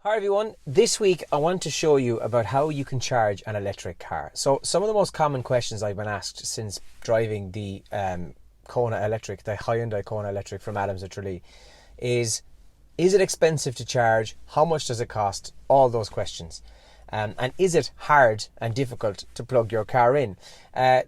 Hi everyone, this week I want to show you about how you can charge an electric car. So some of the most common questions I've been asked since driving the Kona electric, the Hyundai Kona electric from Adams at Tralee is it expensive to charge? How much does it cost? All those questions. And is it hard and difficult to plug your car in? The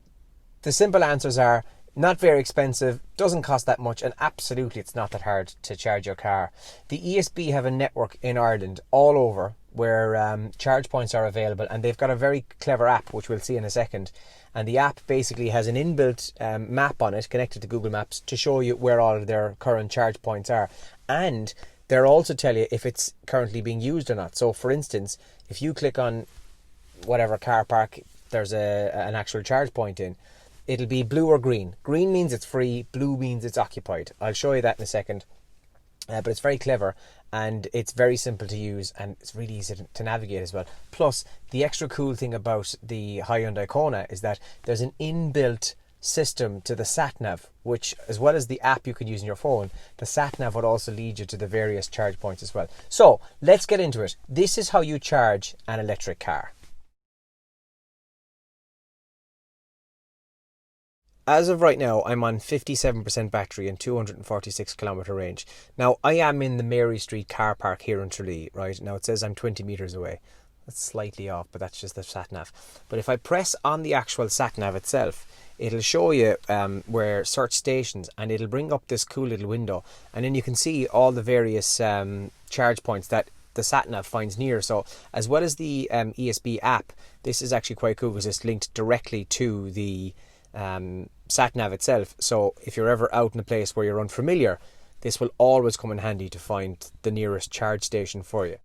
simple answers are not very expensive, doesn't cost that much, and absolutely it's not that hard to charge your car. The ESB have a network in Ireland all over where charge points are available, and they've got a very clever app which we'll see in a second. And the app basically has an inbuilt map on it connected to Google Maps to show you where all of their current charge points are, and they'll also tell you if it's currently being used or not. So for instance, if you click on whatever car park there's an actual charge point in, it'll be blue or green. Green means it's free, blue means it's occupied. I'll show you that in a second. But it's very clever and it's very simple to use and it's really easy to navigate as well. Plus, the extra cool thing about the Hyundai Kona is that there's an inbuilt system to the sat-nav, which, as well as the app you can use on your phone, the sat-nav would also lead you to the various charge points as well. So, let's get into it. This is how you charge an electric car. As of right now, I'm on 57% battery and 246 kilometre range. Now, I am in the Mary Street car park here in Tralee, right? Now, it says I'm 20 metres away. That's slightly off, but that's just the sat-nav. But if I press on the actual sat-nav itself, it'll show you where search stations, and it'll bring up this cool little window. And then you can see all the various charge points that the sat-nav finds near. So, as well as the ESB app, this is actually quite cool because it's linked directly to the sat-nav itself. So if you're ever out in a place where you're unfamiliar, this will always come in handy to find the nearest charge station for you.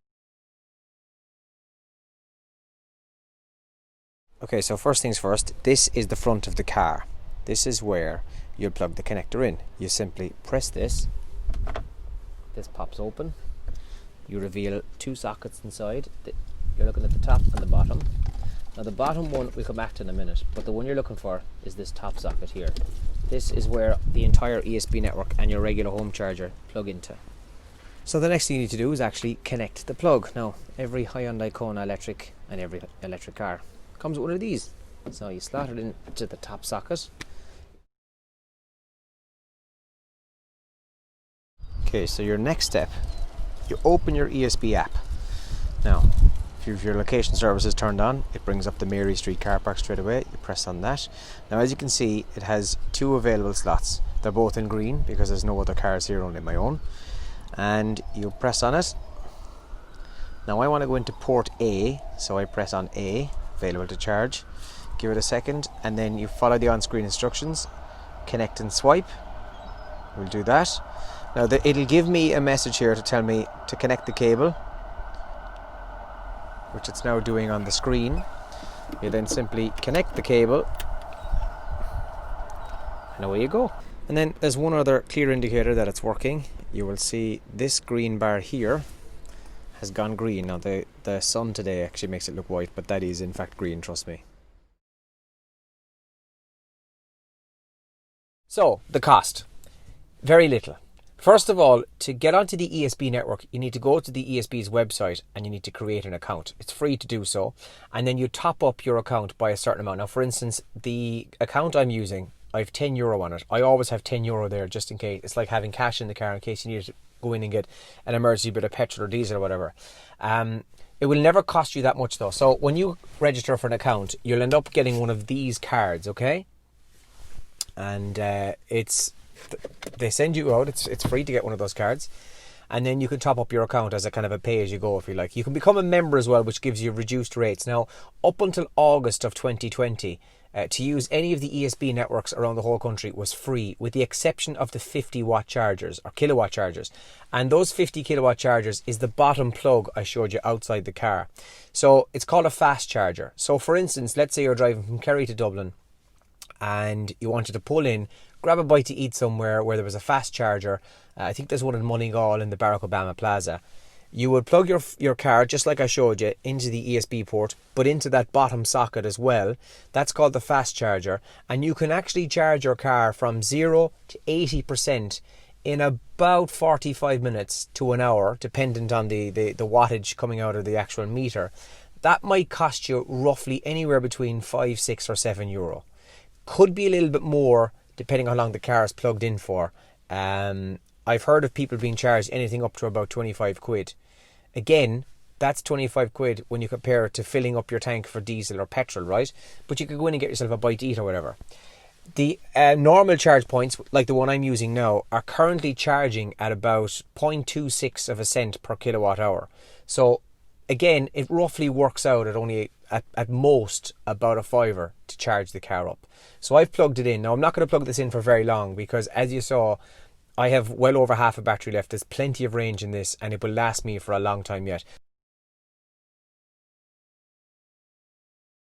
Okay, so first things first, this is the front of the car. This is where you'll plug the connector in. You simply press this pops open, you reveal two sockets inside. You're looking at the top and the bottom. Now the bottom one we'll come back to in a minute, but the one you're looking for is this top socket here. This is where the entire ESB network and your regular home charger plug into. So the next thing you need to do is actually connect the plug. Now every Hyundai Kona electric and every electric car comes with one of these. So you slot it into the top socket. Okay, so your next step, you open your ESB app. Now, if your location service is turned on, it brings up the Mary Street car park straight away. You press on that. Now, as you can see, it has two available slots. They're both in green because there's no other cars here, only my own. And you press on it. Now I want to go into port A, so I press on A, available to charge. Give it a second, and then you follow the on-screen instructions. Connect and swipe. We'll do that. Now it'll give me a message here to tell me to connect the cable, which it's now doing on the screen. You then simply connect the cable and away you go. And then there's one other clear indicator that it's working. You will see this green bar here has gone green. Now the sun today actually makes it look white, but that is in fact green, trust me. So the cost, very little. First of all, to get onto the ESB network, you need to go to the ESB's website and you need to create an account. It's free to do so. And then you top up your account by a certain amount. Now, for instance, the account I'm using, I have €10 on it. I always have €10 there just in case. It's like having cash in the car in case you need to go in and get an emergency bit of petrol or diesel or whatever. It will never cost you that much though. So when you register for an account, you'll end up getting one of these cards, okay? And they send you out. It's free to get one of those cards, and then you can top up your account as a kind of a pay-as-you-go if you like. You can become a member as well, which gives you reduced rates. Now, up until August of 2020, to use any of the ESB networks around the whole country was free, with the exception of the 50-watt chargers or kilowatt chargers. And those 50 kilowatt chargers is the bottom plug I showed you outside the car. So it's called a fast charger. So for instance, let's say you're driving from Kerry to Dublin and you wanted to pull in, grab a bite to eat somewhere where there was a fast charger. I think there's one in Moneygall in the Barack Obama Plaza. You would plug your car, just like I showed you, into the ESB port, but into that bottom socket as well. That's called the fast charger. And you can actually charge your car from 0 to 80% in about 45 minutes to an hour, dependent on the wattage coming out of the actual meter. That might cost you roughly anywhere between 5, 6 or 7 euro. Could be a little bit more depending on how long the car is plugged in for. I've heard of people being charged anything up to about 25 quid. Again, that's 25 quid when you compare it to filling up your tank for diesel or petrol, right? But you could go in and get yourself a bite to eat or whatever. The normal charge points, like the one I'm using now, are currently charging at about 0.26 of a cent per kilowatt hour. So again, it roughly works out at only at most about a fiver to charge the car up. So I've plugged it in. Now I'm not going to plug this in for very long because, as you saw, I have well over half a battery left. There's plenty of range in this and it will last me for a long time yet.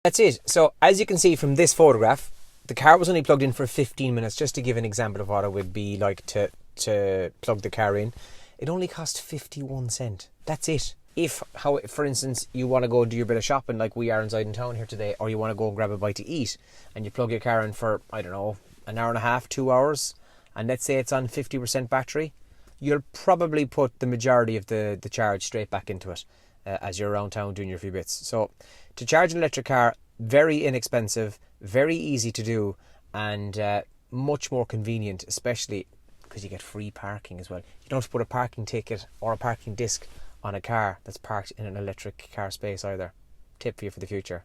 That's it. So as you can see from this photograph, the car was only plugged in for 15 minutes, just to give an example of what it would be like to plug the car in. It only cost 51 cents. That's it. If, for instance, you want to go do your bit of shopping like we are inside in town here today, or you want to go and grab a bite to eat, and you plug your car in for, I don't know, an hour and a half, 2 hours, and let's say it's on 50% battery, you'll probably put the majority of the charge straight back into it as you're around town doing your few bits. So to charge an electric car, very inexpensive, very easy to do, and much more convenient, especially because you get free parking as well. You don't have to put a parking ticket or a parking disc on a car that's parked in an electric car space either. Tip for you for the future.